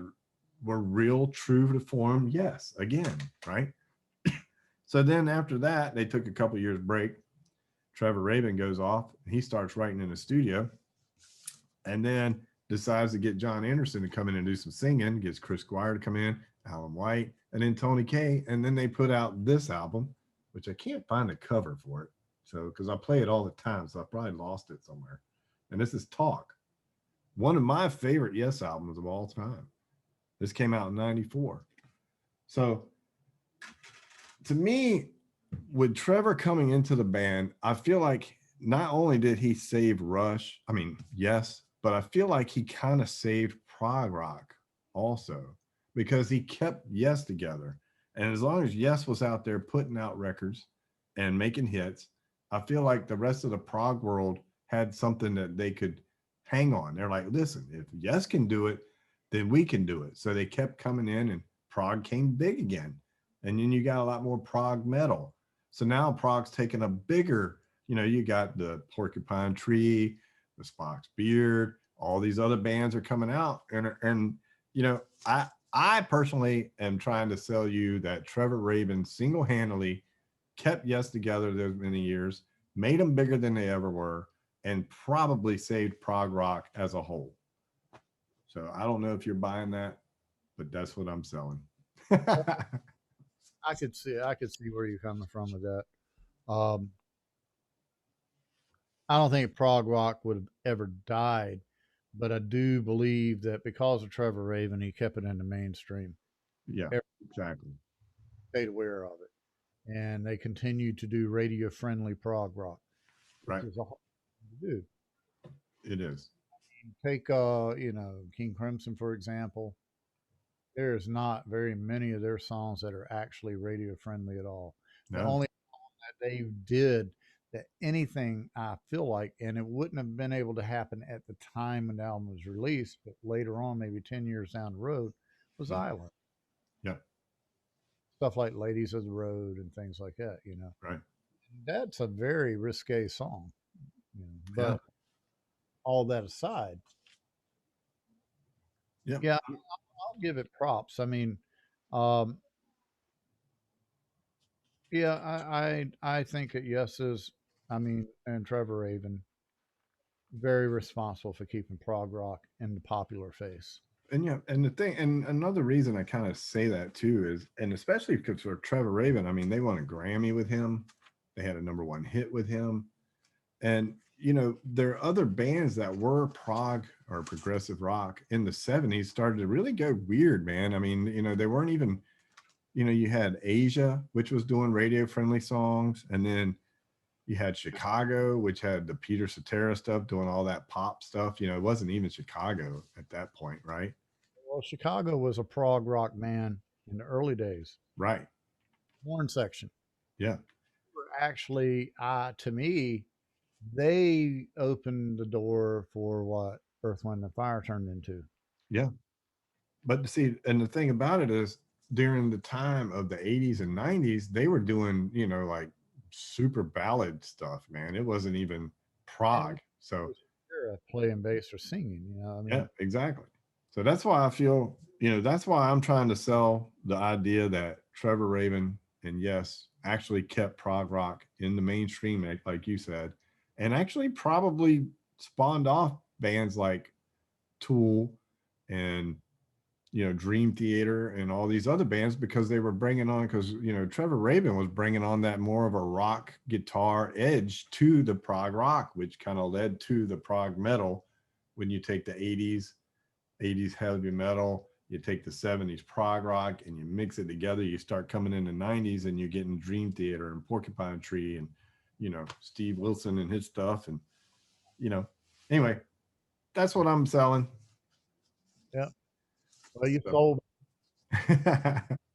were real true to form. Yes, again, right? So then after that, they took a couple years break. Trevor Rabin goes off. He starts writing in the studio and then decides to get John Anderson to come in and do some singing, gets Chris Squire to come in, Alan White, and then Tony Kaye. And then they put out this album, which I can't find a cover for it. So, because I play it all the time, so I probably lost it somewhere. And this is Talk, one of my favorite Yes albums of all time. This came out in 94. So to me, with Trevor coming into the band, I feel like not only did he save Rush, I mean, yes, but I feel like he kind of saved prog rock also because he kept Yes together. And as long as Yes was out there putting out records and making hits, I feel like the rest of the prog world had something that they could hang on. They're like, listen, if Yes can do it, then we can do it. So they kept coming in and prog came big again. And then you got a lot more prog metal. So now prog's taking a bigger, you know, you got the Porcupine Tree, the Spock's Beard, all these other bands are coming out. And you know, I personally am trying to sell you that Trevor Rabin single-handedly kept Yes together those many years, made them bigger than they ever were, and probably saved prog rock as a whole. So I don't know if you're buying that, but that's what I'm selling. I could see where you're coming from with that. Um, I don't think prog rock would have ever died, but I do believe that because of Trevor Rabin, he kept it in the mainstream. Yeah, exactly. stayed aware of it, and they continued to do radio-friendly prog rock, which Right. is a hard thing to do. It is. Take, King Crimson, for example. There's not very many of their songs that are actually radio-friendly at all. The No. only that they did that anything I feel like, and it wouldn't have been able to happen at the time when the album was released, but later on, maybe 10 years down the road, was Mm. Island. Yep. Stuff like Ladies of the Road and things like that. Right. That's a very risque song, Yeah. but all that aside, Yep. yeah, I'll give it props. I mean, um, yeah, I think that Yes is, I mean, and Trevor Raven, very responsible for keeping prog rock in the popular face. And yeah, and the thing, and another reason I kind of say that too is, and especially because for Trevor Raven, I mean, they won a Grammy with him. They had a #1 hit with him. And there are other bands that were prog or progressive rock in the 70s started to really go weird, man. I mean, they weren't even, you had Asia, which was doing radio friendly songs, and then you had Chicago, which had the Peter Cetera stuff, doing all that pop stuff. It wasn't even Chicago at that point, right? Well, Chicago was a prog rock band in the early days. Right. Horn section. Yeah. Actually, to me, they opened the door for what Earth, Wind, and Fire turned into. Yeah. But see, and the thing about it is during the time of the 80s and 90s, they were doing, like super ballad stuff, man. It wasn't even prog. So playing bass or singing, I mean, yeah, exactly. So that's why I feel, that's why I'm trying to sell the idea that Trevor Raven and Yes actually kept prog rock in the mainstream, like you said, and actually probably spawned off bands like Tool and Dream Theater and all these other bands, because they were bringing on, because Trevor Rabin was bringing on that more of a rock guitar edge to the prog rock, which kind of led to the prog metal. When you take the 80s heavy metal, you take the 70s prog rock, and you mix it together, you start coming in the 90s, and you're getting Dream Theater and Porcupine Tree and Steve Wilson and his stuff. And anyway, that's what I'm selling. Yeah. Well, you sold.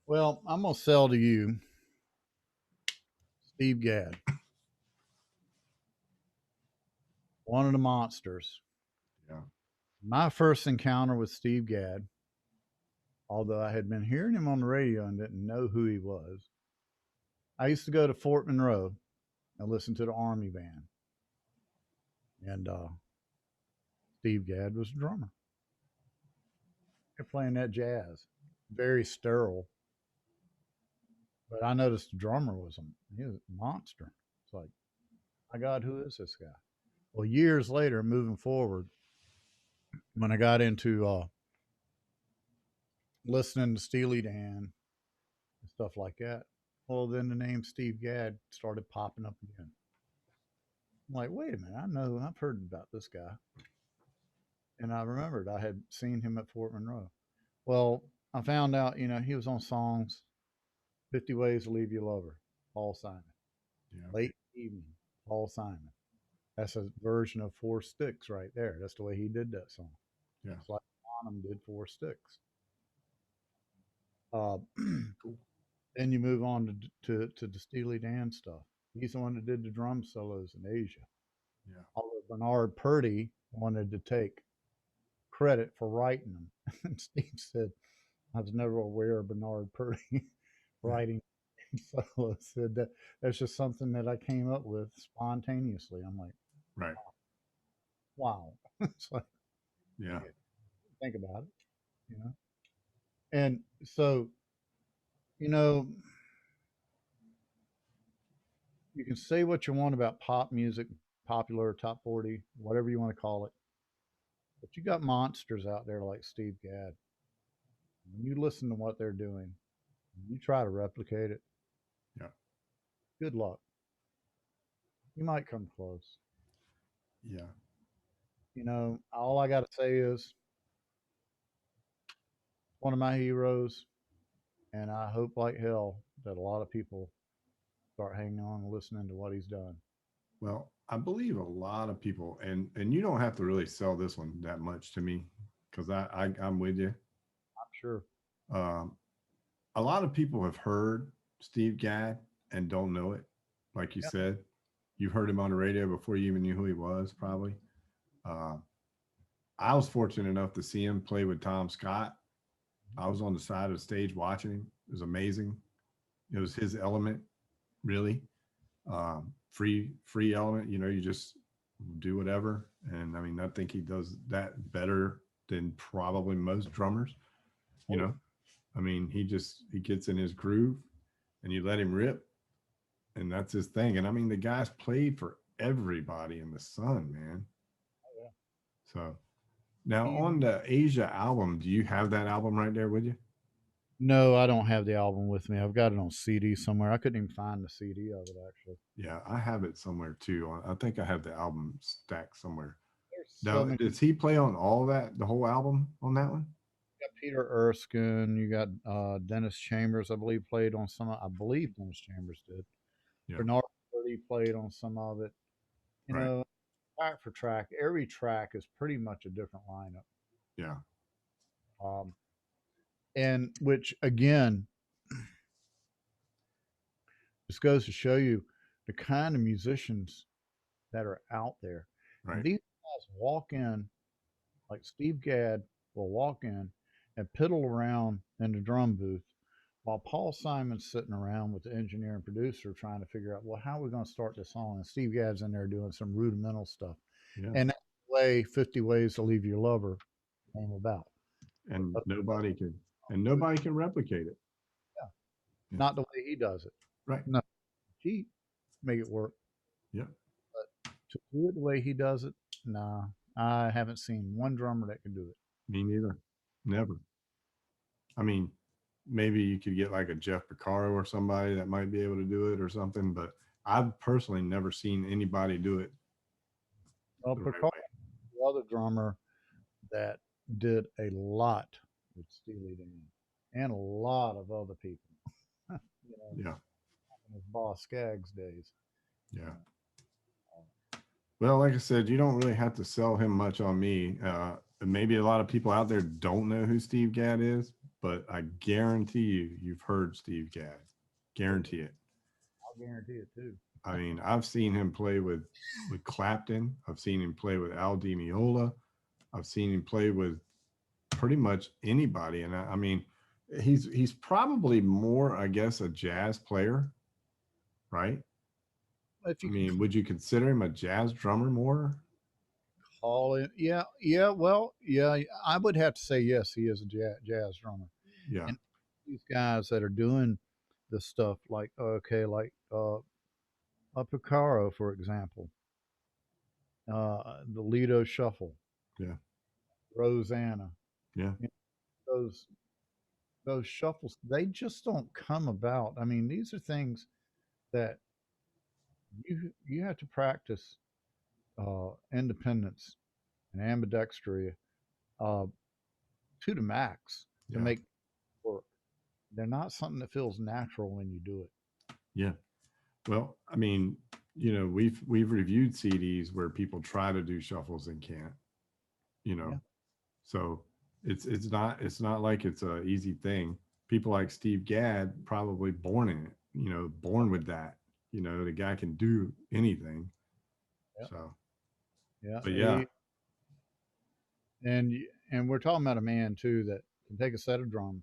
Well, I'm gonna sell to you Steve Gadd, one of the monsters. Yeah. My first encounter with Steve Gadd, although I had been hearing him on the radio and didn't know who he was, I used to go to Fort Monroe and listen to the Army band, and Steve Gadd was a drummer. They're playing that jazz, very sterile. But I noticed the drummer he was a monster. It's like, my God, who is this guy? Well, years later, moving forward, when I got into listening to Steely Dan and stuff like that, well, then the name Steve Gadd started popping up again. I'm like, wait a minute, I've heard about this guy. And I remembered I had seen him at Fort Monroe. Well, I found out, he was on songs 50 Ways to Leave Your Lover, Paul Simon. Yeah. Late Evening, Paul Simon. That's a version of Four Sticks right there. That's the way he did that song. Yeah. It's like Bonham did Four Sticks. Cool. Then you move on to the Steely Dan stuff. He's the one that did the drum solos in Asia. Yeah. Although Bernard Purdy wanted to take credit for writing them. And Steve said, I was never aware of Bernard Purdy writing solos. Said that's just something that I came up with spontaneously. I'm like, right. Wow. It's like, yeah. Think about it. And so, you know, you can say what you want about pop music, popular, top 40, whatever you want to call it. But you got monsters out there like Steve Gadd. When you listen to what they're doing, you try to replicate it. Yeah. Good luck. You might come close. Yeah. All I got to say is one of my heroes, and I hope like hell that a lot of people start hanging on and listening to what he's done. Well, I believe a lot of people, and you don't have to really sell this one that much to me because I'm with you. I'm sure. Um, a lot of people have heard Steve Gadd and don't know it. Like you Yeah. said, you've heard him on the radio before you even knew who he was, probably. Uh, I was fortunate enough to see him play with Tom Scott. I was on the side of the stage watching him. It was amazing. It was his element, really. Free element. You know, you just do whatever. And I mean, I think he does that better than probably most drummers. You Oh, know, I mean, he gets in his groove, and you let him rip, and that's his thing. And I mean, the guy's played for everybody in the sun, man. yeah. So now He's, on the Asia album, do you have that album right there with you? no, I don't have the album with me. I've got it on CD somewhere. I couldn't even find the CD of it actually. Yeah, I have it somewhere too. I think I have the album stacked somewhere. There's so Now, many. does he play on all that, the whole album on that one? You got Peter Erskine. You got Dennis Chambers. I believe played on some. I believe Dennis Chambers did. Yeah, Bernard Purdy played on some of it. You right. know, track for track, every track is pretty much a different lineup. Yeah, Um, and which again just goes to show you the kind of musicians that are out there. And right. these guys walk in like Steve Gadd will walk in and piddle around in the drum booth while Paul Simon's sitting around with the engineer and producer trying to figure out, well, how are we going to start this song? And Steve Gadd's in there doing some rudimental stuff. Yeah. And that's the way 50 Ways to Leave Your Lover came about. And But nobody can replicate it. yeah, Yeah. not the way he does it. Right. No, he make it work. Yeah. But to do it the way he does it, nah, I haven't seen one drummer that can do it. Me neither. Never. I mean, maybe you could get like a Jeff Porcaro or somebody that might be able to do it or something, but I've personally never seen anybody do it Well, the right Picard, way. the other drummer that did a lot with Steely Dan and a lot of other people, you know, Yeah. in his Boss Skaggs days. Yeah. Uh, Well, like I said, you don't really have to sell him much on me. Maybe a lot of people out there don't know who Steve Gadd is, but I guarantee you've heard Steve Gadd. Guarantee it. I'll guarantee it too. I mean, I've seen him play with Clapton. I've seen him play with Al Di Meola. I've seen him play with pretty much anybody, and I mean, he's probably more, I guess, a jazz player, right? If I you can mean, would you consider him a jazz drummer more? call it, yeah, yeah, well, yeah, I would have to say yes, he is a jazz drummer. Yeah, And these guys that are doing this stuff, like okay, like a Picaro, for example, the Lido Shuffle, yeah, Rosanna, yeah, you know, those shuffles, they just don't come about. I mean, these are things that you have to practice independence and ambidextry uh, to the max to yeah, make it work. They're not something that feels natural when you do it. yeah. Well, I mean, we've reviewed CDs where people try to do shuffles and can't, you Yeah, know. So it's not like it's a easy thing. People like Steve Gadd probably born in it, born with that. The guy can do anything. yeah, So, yeah. but yeah, And and we're talking about a man too that can take a set of drums.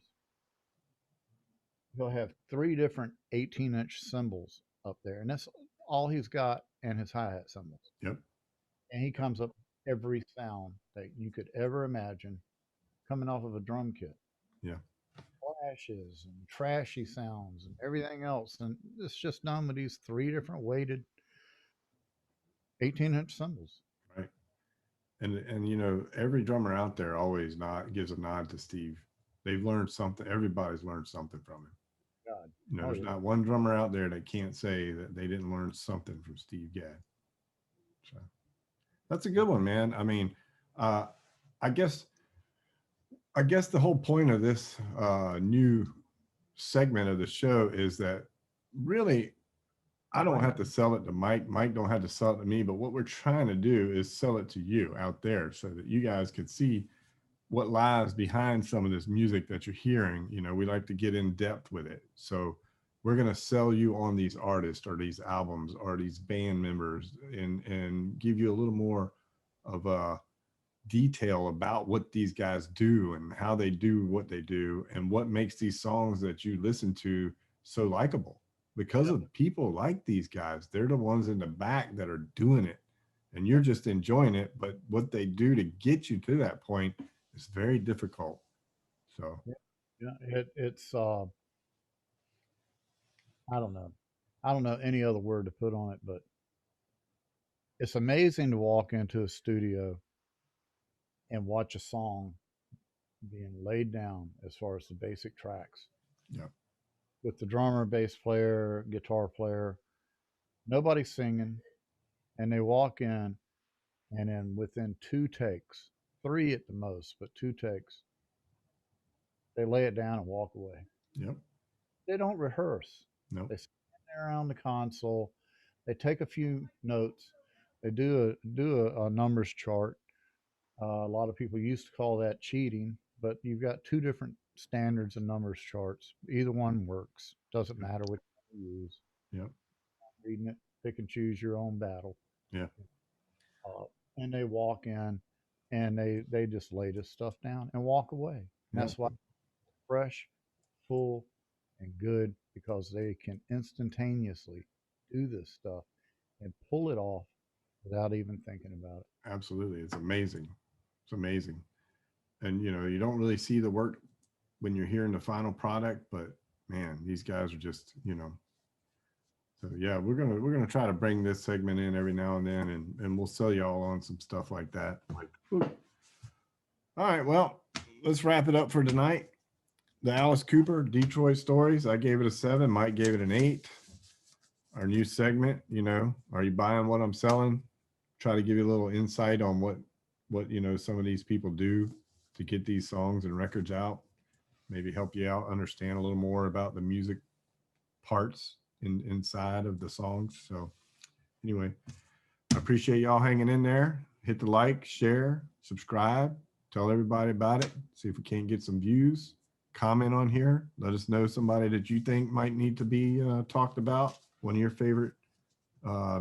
He'll have three different 18-inch cymbals up there, and that's all he's got, and his hi hat cymbals. yep, And he comes up with every sound that you could ever imagine coming off of a drum kit. yeah, Flashes and trashy sounds and everything else. And it's just done with these three different weighted 18-inch cymbals. right. And every drummer out there always gives a nod to Steve. They've learned something. Everybody's learned something from him. God. Oh, There's yeah. not one drummer out there that can't say that they didn't learn something from Steve Gadd. So that's a good one, man. I mean, uh, I guess the whole point of this new segment of the show is that really I don't have to sell it to Mike. Mike don't have to sell it to me. But what we're trying to do is sell it to you out there so that you guys can see what lies behind some of this music that you're hearing. You know, we like to get in depth with it. So we're going to sell you on these artists or these albums or these band members and give you a little more of a detail about what these guys do and how they do what they do and what makes these songs that you listen to so likable because of people like these guys. They're the ones in the back that are doing it and you're just enjoying it. But what they do to get you to that point is very difficult. So it's I don't know. I don't know any other word to put on it, but it's amazing to walk into a studio and watch a song being laid down as far as the basic tracks. Yeah. With the drummer, bass player, guitar player, nobody's singing, and they walk in, and then within 2 takes, 3 at the most, but 2 takes, they lay it down and walk away. Yep. They don't rehearse. Nope. They stand there around the console. They take a few notes. They do a numbers chart. A lot of people used to call that cheating, but you've got 2 different standards and numbers charts. Either one works. Doesn't matter which one you use. Yep. Reading it, pick and choose your own battle. Yeah. And they walk in, and they just lay this stuff down and walk away. And that's why fresh, full, and good, because they can instantaneously do this stuff and pull it off without even thinking about it. Absolutely. It's amazing. It's amazing. And you know, you don't really see the work when you're hearing the final product, but man, these guys are just, you know. So yeah, we're gonna try to bring this segment in every now and then, and we'll sell y'all on some stuff like that. All right, well, let's wrap it up for tonight. The Alice Cooper Detroit Stories. I gave it a 7. Mike gave it an 8. Our new segment, you know, are you buying what I'm selling? Try to give you a little insight on what you know some of these people do to get these songs and records out. Maybe help you out understand a little more about the music parts inside of the songs. So anyway, I appreciate y'all hanging in there. Hit the like, share, subscribe, tell everybody about it. See if we can't get some views. Comment on here. Let us know somebody that you think might need to be talked about. One of your favorite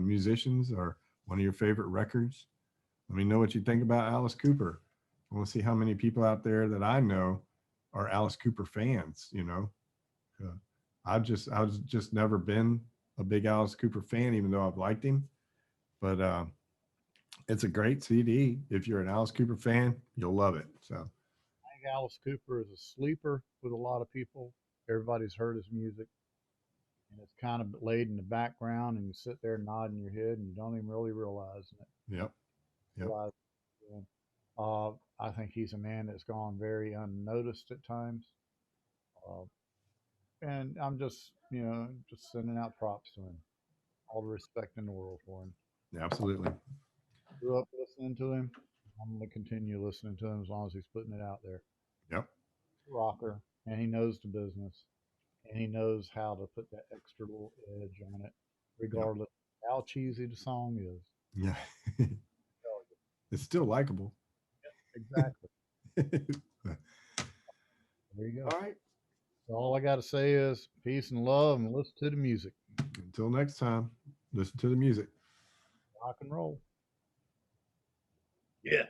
musicians or one of your favorite records. Let me know what you think about Alice Cooper. I want to see how many people out there that I know are Alice Cooper fans. You know, I've just never been a big Alice Cooper fan, even though I've liked him. But it's a great CD. If you're an Alice Cooper fan, you'll love it. So I think Alice Cooper is a sleeper with a lot of people. Everybody's heard his music, and it's kind of laid in the background, and you sit there nodding your head, and you don't even really realize it. Yep. I think he's a man that's gone very unnoticed at times. Uh, and I'm just, just sending out props to him. All the respect in the world for him. Absolutely. Grew up listening to him. I'm going to continue listening to him as long as he's putting it out there. Yep. Rocker, and he knows the business, and he knows how to put that extra little edge on it, regardless of how cheesy the song is. Yeah. It's still likable. Exactly. There you go. All right. So all I got to say is peace and love, and listen to the music. Until next time, listen to the music. Rock and roll. Yeah.